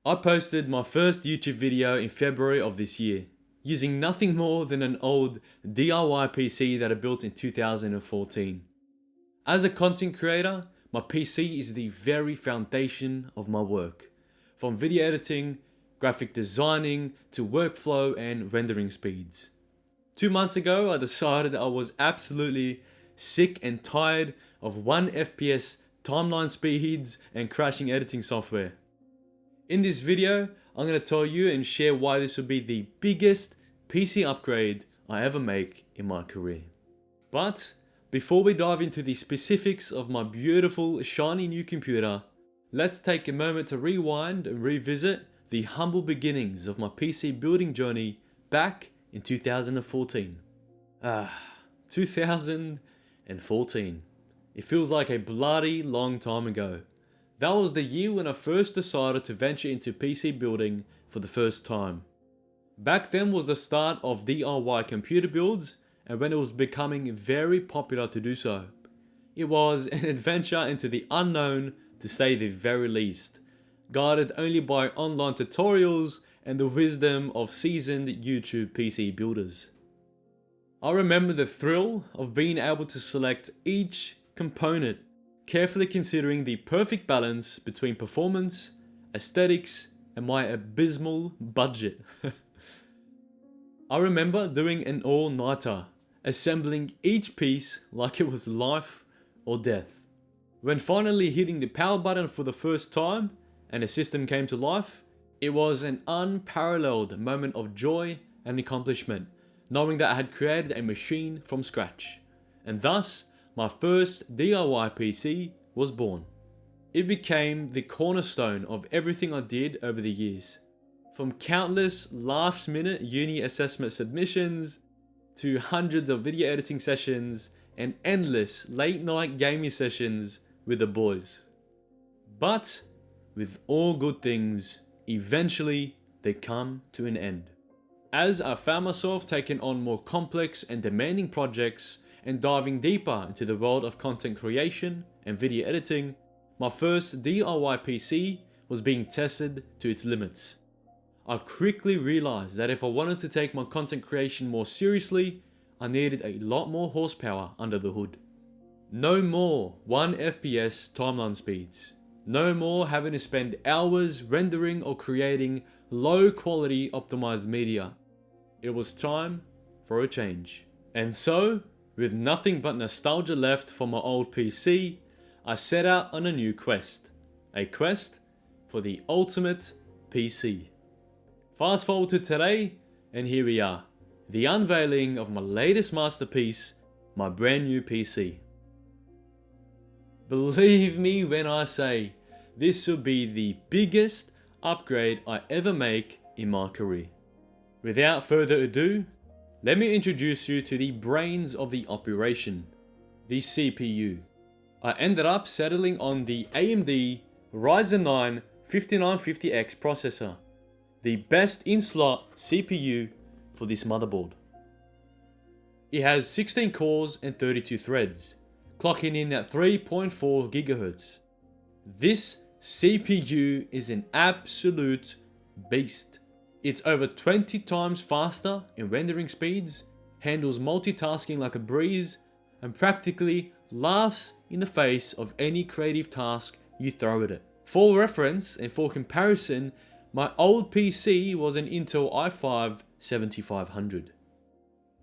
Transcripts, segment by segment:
I posted my first YouTube video in February of this year, using nothing more than an old DIY PC that I built in 2014. As a content creator, my PC is the very foundation of my work. From video editing, graphic designing, to workflow and rendering speeds. 2 months ago, I decided I was absolutely sick and tired of 1 FPS timeline speeds and crashing editing software. In this video, I'm going to tell you and share why this will be the biggest PC upgrade I ever make in my career. But before we dive into the specifics of my beautiful shiny new computer, let's take a moment to rewind and revisit the humble beginnings of my PC building journey back in 2014. 2014. It feels like a bloody long time ago. That was the year when I first decided to venture into PC building for the first time. Back then was the start of DIY computer builds, and when it was becoming very popular to do so. It was an adventure into the unknown, to say the very least, guided only by online tutorials and the wisdom of seasoned YouTube PC builders. I remember the thrill of being able to select each component, carefully considering the perfect balance between performance, aesthetics, and my abysmal budget. I remember doing an all-nighter, assembling each piece like it was life or death. When finally hitting the power button for the first time and the system came to life, it was an unparalleled moment of joy and accomplishment, knowing that I had created a machine from scratch. And thus, my first DIY PC was born. It became the cornerstone of everything I did over the years. From countless last-minute uni assessment submissions, to hundreds of video editing sessions, and endless late-night gaming sessions with the boys. But, with all good things, eventually they come to an end. As I found myself taking on more complex and demanding projects and diving deeper into the world of content creation and video editing, my first DIY PC was being tested to its limits. I quickly realized that if I wanted to take my content creation more seriously, I needed a lot more horsepower under the hood. No more 1 FPS timeline speeds. No more having to spend hours rendering or creating low quality optimized media. It was time for a change. And so, with nothing but nostalgia left for my old PC, I set out on a new quest. A quest for the ultimate PC. Fast forward to today, and here we are. The unveiling of my latest masterpiece, my brand new PC. Believe me when I say, this will be the biggest upgrade I ever make in my career. Without further ado, let me introduce you to the brains of the operation, the CPU. I ended up settling on the AMD Ryzen 9 5950X processor, the best in-slot CPU for this motherboard. It has 16 cores and 32 threads, clocking in at 3.4 GHz. This CPU is an absolute beast. It's over 20 times faster in rendering speeds, handles multitasking like a breeze, and practically laughs in the face of any creative task you throw at it. For reference and for comparison, my old PC was an Intel i5 7500.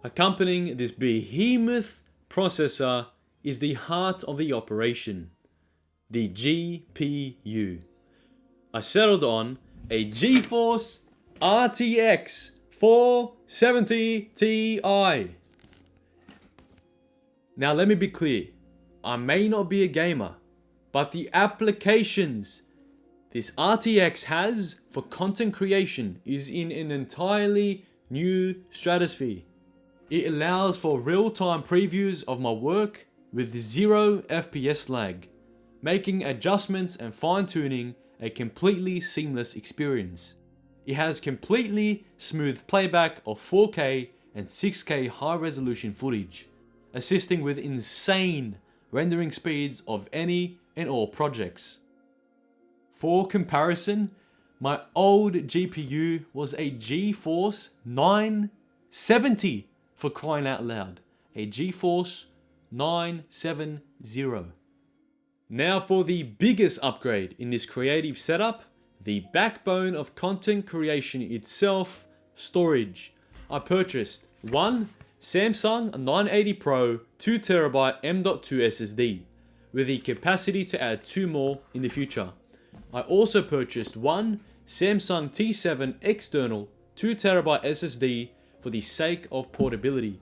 Accompanying this behemoth processor is the heart of the operation, the GPU. I settled on a GeForce RTX 470 Ti. Now let me be clear, I may not be a gamer, but the applications this RTX has for content creation is in an entirely new stratosphere. It allows for real-time previews of my work with 0 FPS lag, making adjustments and fine-tuning a completely seamless experience. It has completely smooth playback of 4K and 6K high-resolution footage, assisting with insane rendering speeds of any and all projects. For comparison, My old GPU was a GeForce 970, for crying out loud. A GeForce 970. Now for the biggest upgrade in this creative setup, the backbone of content creation itself, storage. I purchased one Samsung 980 Pro 2TB M.2 SSD with the capacity to add 2 more in the future. I also purchased one Samsung T7 external 2TB SSD for the sake of portability.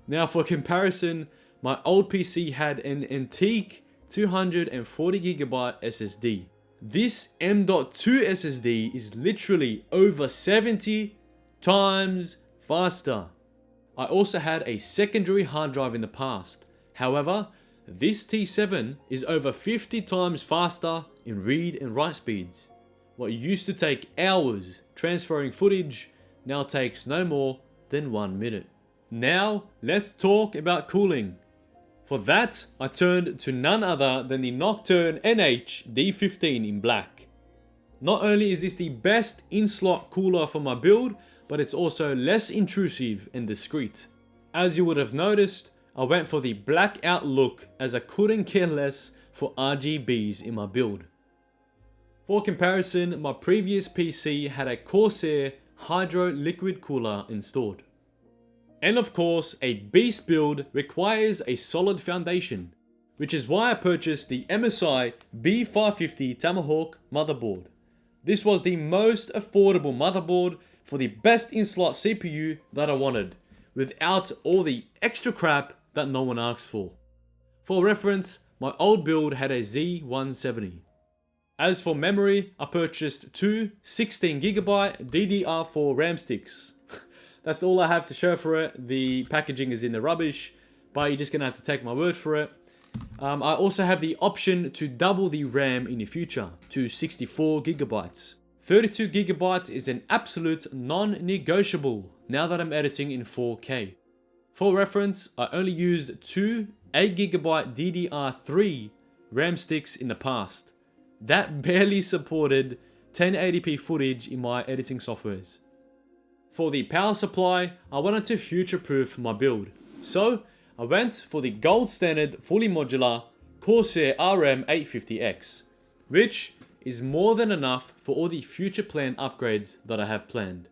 Now for comparison, my old PC had an antique 240GB SSD. This M.2 SSD is literally over 70 times faster. I also had a secondary hard drive in the past. However, this T7 is over 50 times faster in read and write speeds. What used to take hours transferring footage now takes no more than 1 minute. Now, let's talk about cooling. For that, I turned to none other than the Nocturne NH D15 in black. Not only is this the best in-slot cooler for my build, but it's also less intrusive and discreet. As you would have noticed, I went for the blackout look as I couldn't care less for RGBs in my build. For comparison, my previous PC had a Corsair Hydro liquid cooler installed. And of course, a beast build requires a solid foundation, which is why I purchased the MSI B550 Tomahawk motherboard. This was the most affordable motherboard for the best in-slot CPU that I wanted, without all the extra crap that no one asked for. For reference, my old build had a Z170. As for memory, I purchased two 16GB DDR4 RAM sticks. That's all I have to show for it. The packaging is in the rubbish, but you're just gonna have to take my word for it. I also have the option to double the RAM in the future to 64GB. 32GB is an absolute non-negotiable now that I'm editing in 4K. For reference, I only used two 8GB DDR3 RAM sticks in the past. That barely supported 1080p footage in my editing softwares. For the power supply, I wanted to future-proof my build. So, I went for the gold standard fully modular Corsair RM850X, which is more than enough for all the future planned upgrades that I have planned.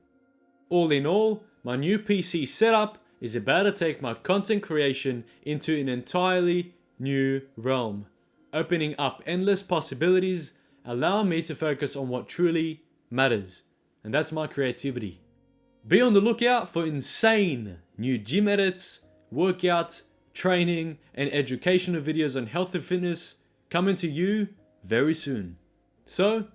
All in all, my new PC setup is about to take my content creation into an entirely new realm, opening up endless possibilities, allowing me to focus on what truly matters, and that's my creativity. Be on the lookout for insane new gym edits, workout, training, and educational videos on health and fitness coming to you very soon. So,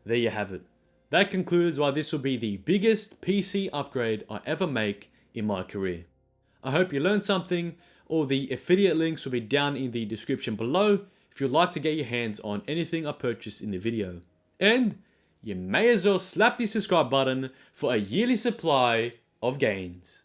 there you have it. That concludes why this will be the biggest PC upgrade I ever make in my career. I hope you learned something. All the affiliate links will be down in the description below if you'd like to get your hands on anything I purchased in the video. And you may as well slap the subscribe button for a yearly supply of gains.